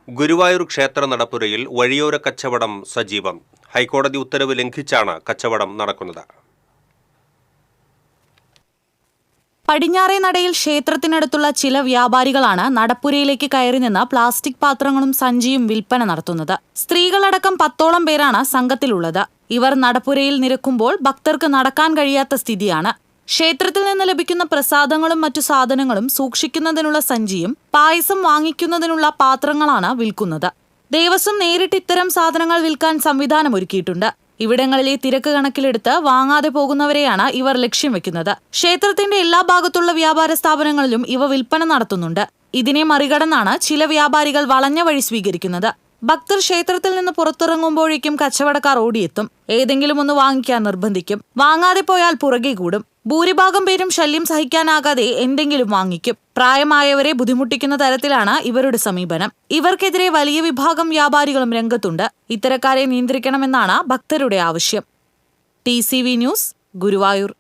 ഗുരുവായൂർ ക്ഷേത്ര നടപ്പുരയിൽ വഴിയോര കച്ചവടം സജീവം. ഹൈക്കോടതി ഉത്തരവ് ലംഘിച്ചാണ് കച്ചവടം നടക്കുന്നത്. പടിഞ്ഞാറേ നടയിൽ ക്ഷേത്രത്തിനടുത്തുള്ള ചില വ്യാപാരികളാണ് നടപ്പുരയിലേക്ക് കയറി നിന്ന് പ്ലാസ്റ്റിക് പാത്രങ്ങളും സഞ്ചിയും വിൽപ്പന നടത്തുന്നത്. സ്ത്രീകളടക്കം 10ഓളം പേരാണ് സംഘത്തിലുള്ളത്. ഇവർ നടപ്പുരയിൽ നിരക്കുമ്പോൾ ഭക്തർക്ക് നടക്കാൻ കഴിയാത്ത സ്ഥിതിയാണ്. ക്ഷേത്രത്തിൽ നിന്ന് ലഭിക്കുന്ന പ്രസാദങ്ങളും മറ്റു സാധനങ്ങളും സൂക്ഷിക്കുന്നതിനുള്ള സഞ്ചിയും പായസം വാങ്ങിക്കുന്നതിനുള്ള പാത്രങ്ങളാണ് വിൽക്കുന്നത്. ദേവസ്വം നേരിട്ട് ഇത്തരം സാധനങ്ങൾ വിൽക്കാൻ സംവിധാനമൊരുക്കിയിട്ടുണ്ട്. ഇവിടങ്ങളിലെ തിരക്ക് കണക്കിലെടുത്ത് വാങ്ങാതെ പോകുന്നവരെയാണ് ഇവർ ലക്ഷ്യം വെക്കുന്നത്. ക്ഷേത്രത്തിന്റെ എല്ലാ ഭാഗത്തുള്ള വ്യാപാര സ്ഥാപനങ്ങളിലും ഇവ വിൽപ്പന നടത്തുന്നുണ്ട്. ഇതിനെ മറികടന്നാണ് ചില വ്യാപാരികൾ വളഞ്ഞ വഴി സ്വീകരിക്കുന്നത്. ഭക്തർ ക്ഷേത്രത്തിൽ നിന്ന് പുറത്തിറങ്ങുമ്പോഴേക്കും കച്ചവടക്കാർ ഓടിയെത്തും. ഏതെങ്കിലും ഒന്ന് വാങ്ങിക്കാൻ നിർബന്ധിക്കും. വാങ്ങാതെ പോയാൽ പുറകെ കൂടും. ഭൂരിഭാഗം പേരും ശല്യം സഹിക്കാനാകാതെ എന്തെങ്കിലും വാങ്ങിക്കും. പ്രായമായവരെ ബുദ്ധിമുട്ടിക്കുന്ന തരത്തിലാണ് ഇവരുടെ സമീപനം. ഇവർക്കെതിരെ വലിയ വിഭാഗം വ്യാപാരികളും രംഗത്തുണ്ട്. ഇത്തരക്കാരെ നിയന്ത്രിക്കണമെന്നാണ് ഭക്തരുടെ ആവശ്യം. TCV news, Guruvayur.